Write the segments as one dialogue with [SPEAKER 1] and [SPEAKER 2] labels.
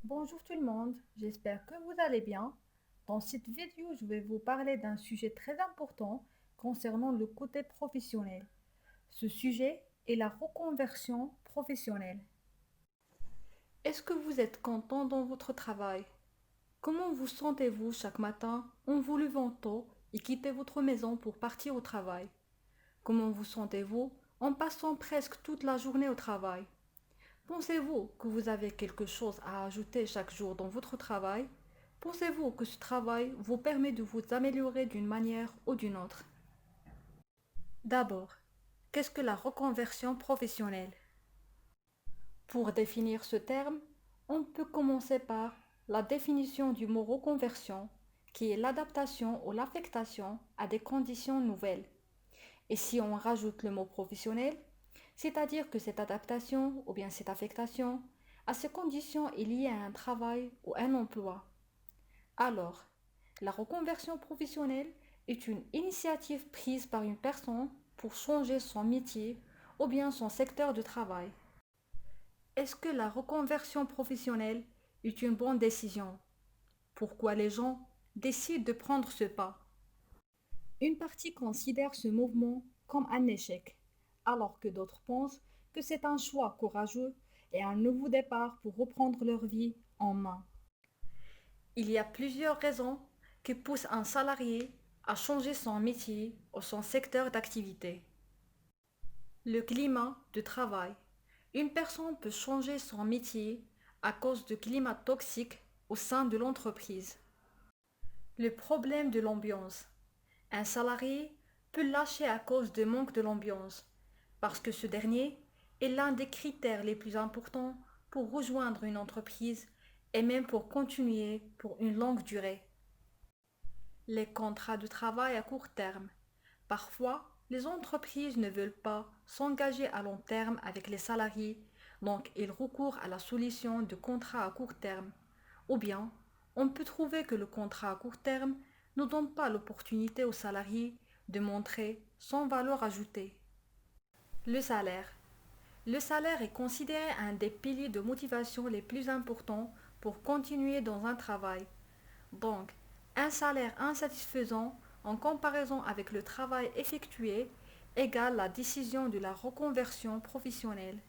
[SPEAKER 1] Bonjour tout le monde, j'espère que vous allez bien. Dans cette vidéo, je vais vous parler d'un sujet très important concernant le côté professionnel. Ce sujet est la reconversion professionnelle. Est-ce que vous êtes content dans votre travail? Comment vous sentez-vous chaque matin en vous levant tôt et quittez votre maison pour partir au travail? Comment vous sentez-vous en passant presque toute la journée au travail? Pensez-vous que vous avez quelque chose à ajouter chaque jour dans votre travail? Pensez-vous que ce travail vous permet de vous améliorer d'une manière ou d'une autre? D'abord, qu'est-ce que la reconversion professionnelle? Pour définir ce terme, on peut commencer par la définition du mot reconversion, qui est l'adaptation ou l'affectation à des conditions nouvelles. Et si on rajoute le mot professionnel, c'est-à-dire que cette adaptation ou bien cette affectation à ces conditions est liée à un travail ou un emploi. Alors, la reconversion professionnelle est une initiative prise par une personne pour changer son métier ou bien son secteur de travail. Est-ce que la reconversion professionnelle est une bonne décision? Pourquoi les gens décident de prendre ce pas? Une partie considère ce mouvement comme un échec, alors que d'autres pensent que c'est un choix courageux et un nouveau départ pour reprendre leur vie en main. Il y a plusieurs raisons qui poussent un salarié à changer son métier ou son secteur d'activité. Le climat de travail. Une personne peut changer son métier à cause de climat toxique au sein de l'entreprise. Le problème de l'ambiance. Un salarié peut lâcher à cause de manque de l'ambiance, parce que ce dernier est l'un des critères les plus importants pour rejoindre une entreprise et même pour continuer pour une longue durée. Les contrats de travail à court terme. Parfois, les entreprises ne veulent pas s'engager à long terme avec les salariés, donc ils recourent à la solution de contrats à court terme. Ou bien, on peut trouver que le contrat à court terme ne donne pas l'opportunité aux salariés de montrer son valeur ajoutée. Le salaire. Le salaire est considéré un des piliers de motivation les plus importants pour continuer dans un travail. Donc, un salaire insatisfaisant en comparaison avec le travail effectué égale la décision de la reconversion professionnelle.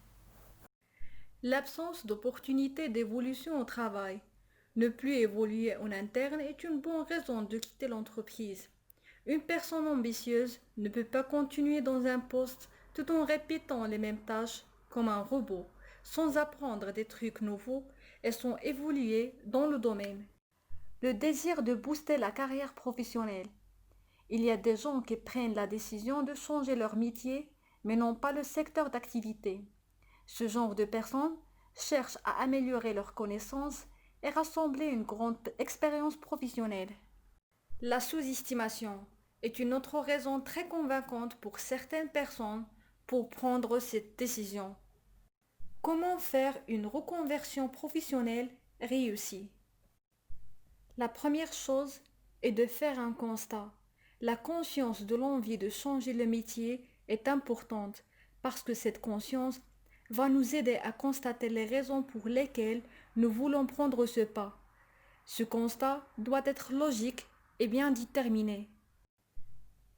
[SPEAKER 1] L'absence d'opportunité d'évolution au travail. Ne plus évoluer en interne est une bonne raison de quitter l'entreprise. Une personne ambitieuse ne peut pas continuer dans un poste tout en répétant les mêmes tâches comme un robot, sans apprendre des trucs nouveaux et sans évoluer dans le domaine. Le désir de booster la carrière professionnelle. Il y a des gens qui prennent la décision de changer leur métier, mais n'ont pas le secteur d'activité. Ce genre de personnes cherchent à améliorer leurs connaissances et rassembler une grande expérience professionnelle. La sous-estimation est une autre raison très convaincante pour certaines personnes pour prendre cette décision. Comment faire une reconversion professionnelle réussie? La première chose est de faire un constat. La conscience de l'envie de changer le métier est importante parce que cette conscience va nous aider à constater les raisons pour lesquelles nous voulons prendre ce pas. Ce constat doit être logique et bien déterminé.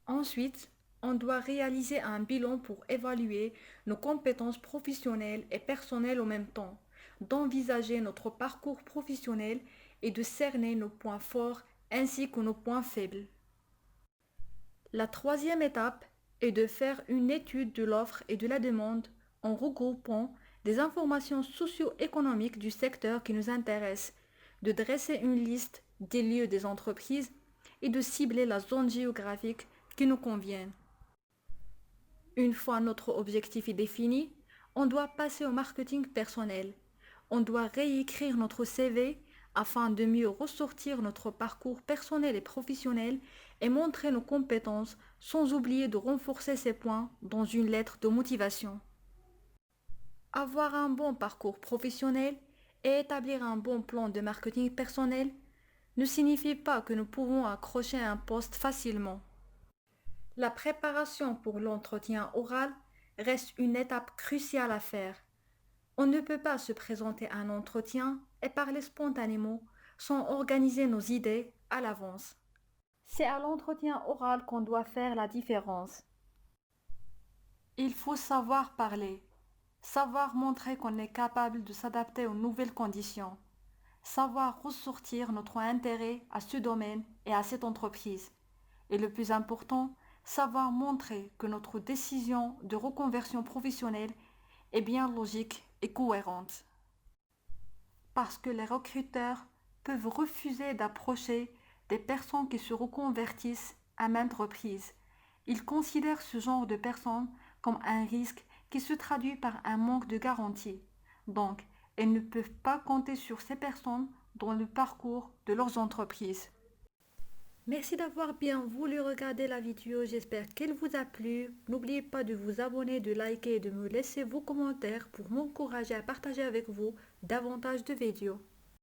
[SPEAKER 1] Ensuite, on doit réaliser un bilan pour évaluer nos compétences professionnelles et personnelles en même temps, d'envisager notre parcours professionnel et de cerner nos points forts ainsi que nos points faibles. La troisième étape est de faire une étude de l'offre et de la demande en regroupant des informations socio-économiques du secteur qui nous intéresse, de dresser une liste des lieux des entreprises et de cibler la zone géographique qui nous convient. Une fois notre objectif est défini, on doit passer au marketing personnel. On doit réécrire notre CV afin de mieux ressortir notre parcours personnel et professionnel et montrer nos compétences sans oublier de renforcer ces points dans une lettre de motivation. Avoir un bon parcours professionnel et établir un bon plan de marketing personnel ne signifie pas que nous pouvons accrocher un poste facilement. La préparation pour l'entretien oral reste une étape cruciale à faire. On ne peut pas se présenter à un entretien et parler spontanément sans organiser nos idées à l'avance. C'est à l'entretien oral qu'on doit faire la différence. Il faut savoir parler, savoir montrer qu'on est capable de s'adapter aux nouvelles conditions, savoir ressortir notre intérêt à ce domaine et à cette entreprise. Et le plus important, savoir montrer que notre décision de reconversion professionnelle est bien logique et cohérente. Parce que les recruteurs peuvent refuser d'approcher des personnes qui se reconvertissent à maintes reprises. Ils considèrent ce genre de personnes comme un risque qui se traduit par un manque de garantie. Donc, elles ne peuvent pas compter sur ces personnes dans le parcours de leurs entreprises. Merci d'avoir bien voulu regarder la vidéo, j'espère qu'elle vous a plu. N'oubliez pas de vous abonner, de liker et de me laisser vos commentaires pour m'encourager à partager avec vous davantage de vidéos.